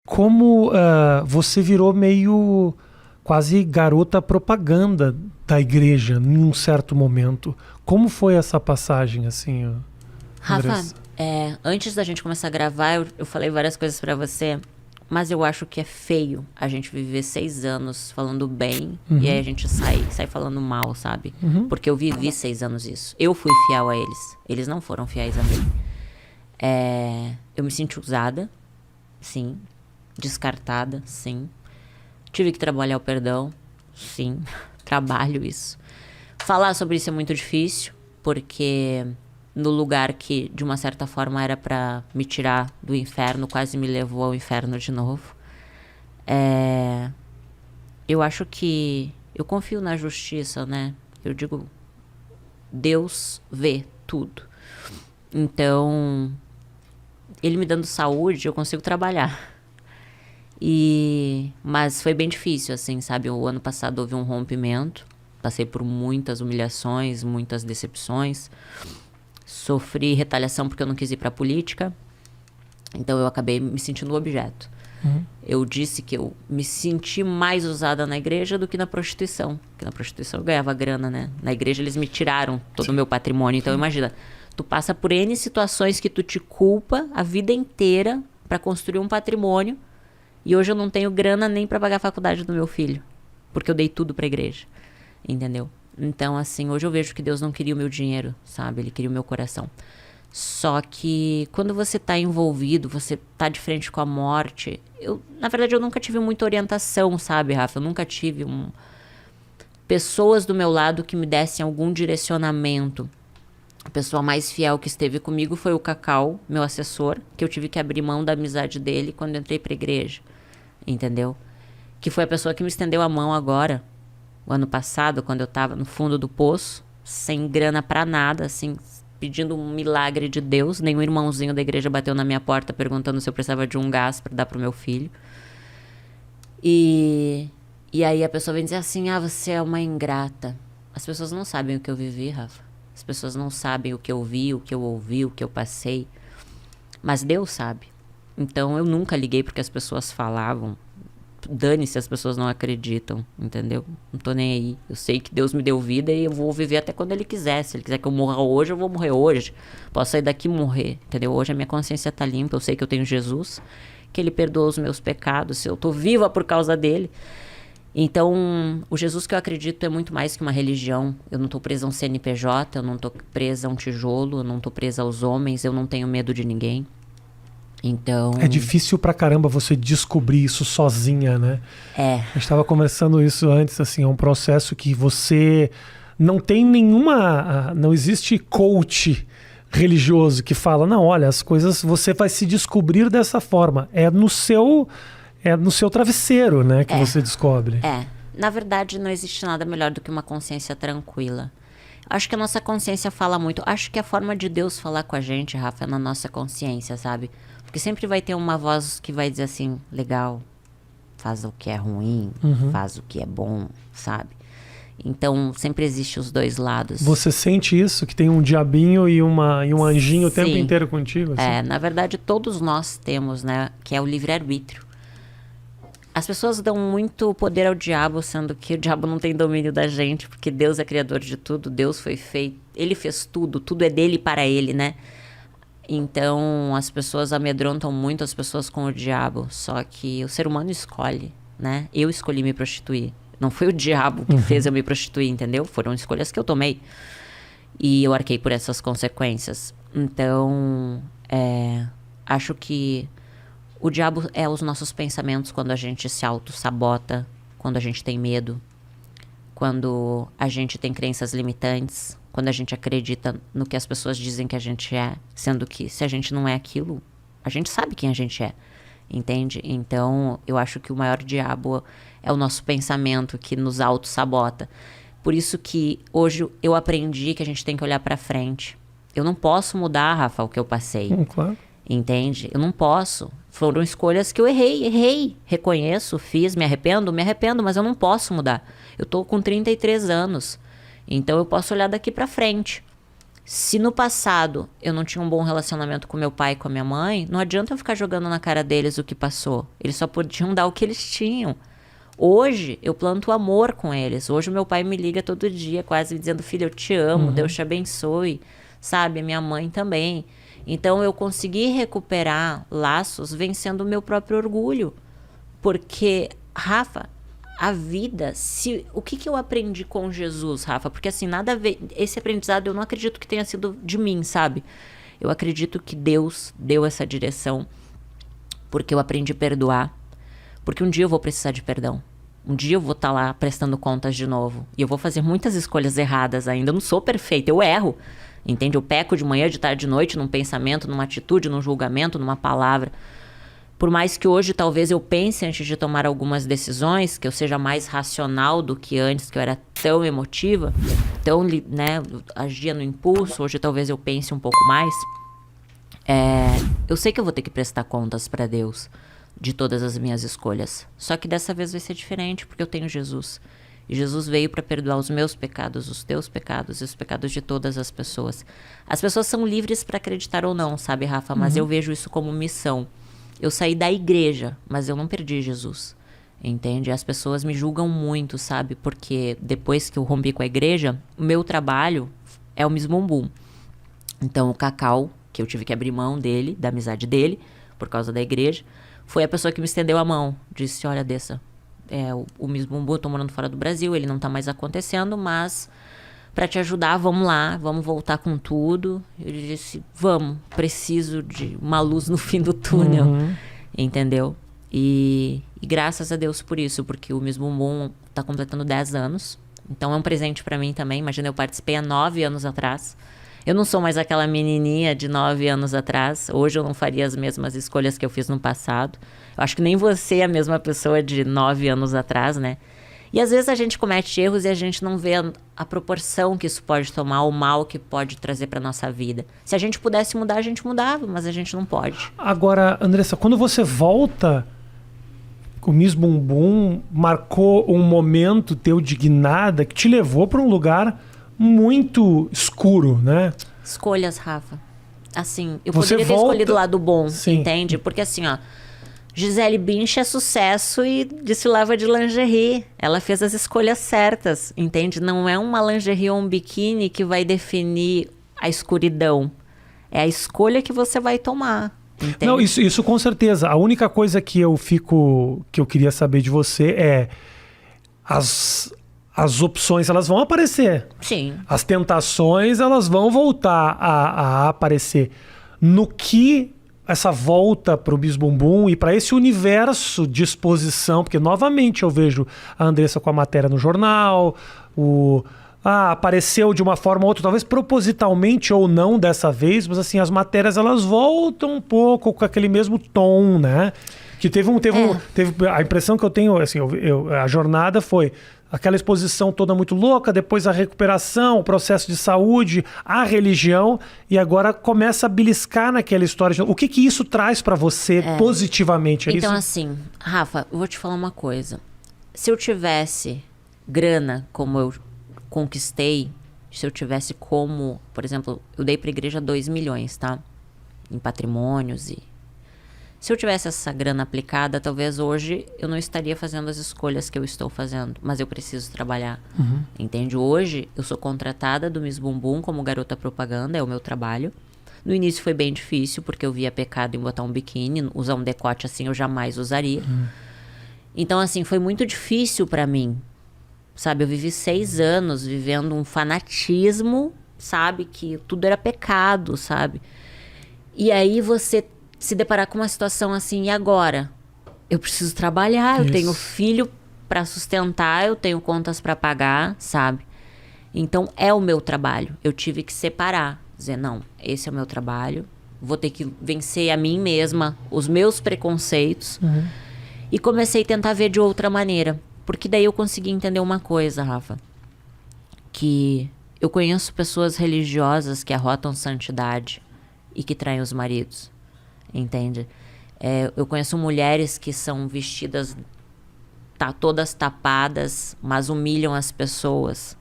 como você virou meio quase garota propaganda da igreja em um certo momento. Como foi essa passagem, assim, Rafa, Andressa? antes da gente começar a gravar, eu falei várias coisas pra você, mas eu acho que é feio a gente viver 6 anos falando bem e aí a gente sai falando mal, sabe? Porque eu vivi 6 anos isso. Eu fui fiel a eles. Eles não foram fiéis a mim. Eu me senti usada, sim. Descartada, sim. Tive que trabalhar o perdão, sim. Trabalho isso. Falar sobre isso é muito difícil, porque no lugar que, de uma certa forma, era pra me tirar do inferno, quase me levou ao inferno de novo. Eu acho que... Eu confio na justiça, né? Eu digo... Deus vê tudo. Então... Ele me dando saúde, eu consigo trabalhar. Mas foi bem difícil, assim, sabe? O ano passado houve um rompimento. Passei por muitas humilhações, muitas decepções. Sofri retaliação porque eu não quis ir pra política. Então eu acabei me sentindo objeto. Eu disse que eu me senti mais usada na igreja do que na prostituição. Porque na prostituição eu ganhava grana, né? Na igreja eles me tiraram todo o meu patrimônio. Então imagina, tu passa por N situações que tu te culpa a vida inteira pra construir um patrimônio. E hoje eu não tenho grana nem pra pagar a faculdade do meu filho. Porque eu dei tudo pra igreja. Entendeu? Então, assim, hoje eu vejo que Deus não queria o meu dinheiro, sabe? Ele queria o meu coração. Só que quando você tá envolvido, você tá de frente com a morte... Na verdade, eu nunca tive muita orientação, sabe, Rafa? Eu nunca tive pessoas do meu lado que me dessem algum direcionamento. A pessoa mais fiel que esteve comigo foi o Cacau, meu assessor, que eu tive que abrir mão da amizade dele quando eu entrei pra igreja. Entendeu? Que foi a pessoa que me estendeu a mão agora, o ano passado, quando eu tava no fundo do poço, sem grana pra nada, assim, pedindo um milagre de Deus. Nenhum irmãozinho da igreja bateu na minha porta perguntando se eu precisava de um gás pra dar pro meu filho. E aí a pessoa vem dizer assim, você é uma ingrata. As pessoas não sabem o que eu vivi, Rafa. As pessoas não sabem o que eu vi, o que eu ouvi, o que eu passei. Mas Deus sabe. Então eu nunca liguei porque as pessoas falavam. Dane-se, as pessoas não acreditam, entendeu? Não tô nem aí. Eu sei que Deus me deu vida e eu vou viver até quando Ele quiser. Se Ele quiser que eu morra hoje, eu vou morrer hoje. Posso sair daqui e morrer, entendeu? Hoje a minha consciência tá limpa. Eu sei que eu tenho Jesus, que Ele perdoa os meus pecados. Eu tô viva por causa dele. Então, o Jesus que eu acredito é muito mais que uma religião. Eu não tô presa a um CNPJ, eu não tô presa a um tijolo, eu não tô presa aos homens, eu não tenho medo de ninguém. Então... É difícil pra caramba você descobrir isso sozinha, né? A gente tava conversando isso antes, assim, é um processo que você não tem nenhuma... Não existe coach religioso que fala, não, olha, as coisas você vai se descobrir dessa forma. É no seu travesseiro, né, que você descobre. Na verdade, não existe nada melhor do que uma consciência tranquila. Acho que a nossa consciência fala muito. Acho que a forma de Deus falar com a gente, Rafa, é na nossa consciência, sabe? Porque sempre vai ter uma voz que vai dizer assim, legal, faz o que é ruim, faz o que é bom, sabe? Então, sempre existe os dois lados. Você sente isso? Que tem um diabinho e um anjinho o tempo inteiro contigo? Assim? Na verdade, todos nós temos, né? Que é o livre-arbítrio. As pessoas dão muito poder ao diabo, sendo que o diabo não tem domínio da gente, porque Deus é criador de tudo, Deus foi feito, Ele fez tudo, tudo é dele e para Ele, né? Então, as pessoas amedrontam muito as pessoas com o diabo, só que o ser humano escolhe, né? Eu escolhi me prostituir. Não foi o diabo que fez eu me prostituir, entendeu? Foram escolhas que eu tomei. E eu arquei por essas consequências. Então, acho que o diabo é os nossos pensamentos quando a gente se auto-sabota, quando a gente tem medo, quando a gente tem crenças limitantes, quando a gente acredita no que as pessoas dizem que a gente é, sendo que se a gente não é aquilo, a gente sabe quem a gente é, entende? Então, eu acho que o maior diabo é o nosso pensamento que nos auto-sabota. Por isso que hoje eu aprendi que a gente tem que olhar pra frente. Eu não posso mudar, Rafa, o que eu passei. Claro. Entende? Eu não posso. Foram escolhas que eu errei. Reconheço, fiz, me arrependo, mas eu não posso mudar. Eu tô com 33 anos. Então eu posso olhar daqui pra frente. Se no passado eu não tinha um bom relacionamento com meu pai e com a minha mãe, não adianta eu ficar jogando na cara deles o que passou. Eles só podiam dar o que eles tinham. Hoje eu planto amor com eles. Hoje o meu pai me liga todo dia quase me dizendo: filho, eu te amo, Deus te abençoe. Sabe, a minha mãe também. Então eu consegui recuperar laços vencendo o meu próprio orgulho. Porque, Rafa, a vida, o que eu aprendi com Jesus, Rafa? Porque assim, nada a ver, esse aprendizado eu não acredito que tenha sido de mim, sabe? Eu acredito que Deus deu essa direção, porque eu aprendi a perdoar, porque um dia eu vou precisar de perdão. Um dia eu vou estar lá prestando contas de novo, e eu vou fazer muitas escolhas erradas ainda, eu não sou perfeita, eu erro, entende? Eu peco de manhã, de tarde, de noite, num pensamento, numa atitude, num julgamento, numa palavra. Por mais que hoje talvez eu pense antes de tomar algumas decisões, que eu seja mais racional do que antes, que eu era tão emotiva, tão, né, agia no impulso, hoje talvez eu pense um pouco mais. Eu sei que eu vou ter que prestar contas para Deus de todas as minhas escolhas. Só que dessa vez vai ser diferente, porque eu tenho Jesus. E Jesus veio para perdoar os meus pecados, os teus pecados e os pecados de todas as pessoas. As pessoas são livres para acreditar ou não, sabe, Rafa? Mas eu vejo isso como missão. Eu saí da igreja, mas eu não perdi Jesus, entende? As pessoas me julgam muito, sabe? Porque depois que eu rompi com a igreja, o meu trabalho é o Miss Bumbum. Então o Cacau, que eu tive que abrir mão dele, da amizade dele, por causa da igreja, foi a pessoa que me estendeu a mão. Disse: olha, Dessa, o Miss Bumbum, eu tô morando fora do Brasil, ele não tá mais acontecendo, mas para te ajudar, vamos lá, vamos voltar com tudo. Eu disse: vamos, preciso de uma luz no fim do túnel, entendeu? E graças a Deus por isso, porque o Miss Bumbum tá completando 10 anos, então é um presente para mim também. Imagina, eu participei há 9 anos atrás. Eu não sou mais aquela menininha de 9 anos atrás. Hoje eu não faria as mesmas escolhas que eu fiz no passado. Eu acho que nem você é a mesma pessoa de 9 anos atrás, né? E às vezes a gente comete erros e a gente não vê a proporção que isso pode tomar, o mal que pode trazer para nossa vida. Se a gente pudesse mudar, a gente mudava, mas a gente não pode. Agora, Andressa, quando você volta, o Miss Bumbum marcou um momento teu de guinada que te levou para um lugar muito escuro, né? Escolhas, Rafa. Assim, eu você poderia ter escolhido o lado bom, sim, entende? Porque assim, ó, Gisele Bündchen é sucesso e desfilava de lingerie. Ela fez as escolhas certas, entende? Não é uma lingerie ou um biquíni que vai definir a escuridão. É a escolha que você vai tomar, entende? Não, isso com certeza. A única coisa que eu queria saber de você é as opções, elas vão aparecer. Sim. As tentações, elas vão voltar a aparecer. No que essa volta para o Miss Bumbum e para esse universo de exposição, porque novamente eu vejo a Andressa com a matéria no jornal, apareceu de uma forma ou outra, talvez propositalmente ou não dessa vez, mas assim, as matérias elas voltam um pouco com aquele mesmo tom, né? Que teve a impressão que eu tenho, assim, a jornada foi aquela exposição toda muito louca, depois a recuperação, o processo de saúde, a religião, e agora começa a beliscar naquela história. O que isso traz para você positivamente? Então, assim, Rafa, eu vou te falar uma coisa. Se eu tivesse grana como eu conquistei, se eu tivesse como, por exemplo, eu dei pra igreja 2 milhões, tá? Em patrimônios e... Se eu tivesse essa grana aplicada, talvez hoje eu não estaria fazendo as escolhas que eu estou fazendo. Mas eu preciso trabalhar, entende? Hoje eu sou contratada do Miss Bumbum como garota propaganda, é o meu trabalho. No início foi bem difícil, porque eu via pecado em botar um biquíni, usar um decote assim eu jamais usaria. Então assim, foi muito difícil pra mim, sabe? Eu vivi 6 anos vivendo um fanatismo, sabe? Que tudo era pecado, sabe? E aí você se deparar com uma situação assim, e agora? Eu preciso trabalhar, eu tenho filho para sustentar, eu tenho contas para pagar, sabe? Então é o meu trabalho. Eu tive que separar, dizer, não, esse é o meu trabalho, vou ter que vencer a mim mesma, os meus preconceitos. E comecei a tentar ver de outra maneira. Porque daí eu consegui entender uma coisa, Rafa. Que eu conheço pessoas religiosas que arrotam santidade e que traem os maridos. Entende? Eu conheço mulheres que são vestidas todas tapadas, mas humilham as pessoas.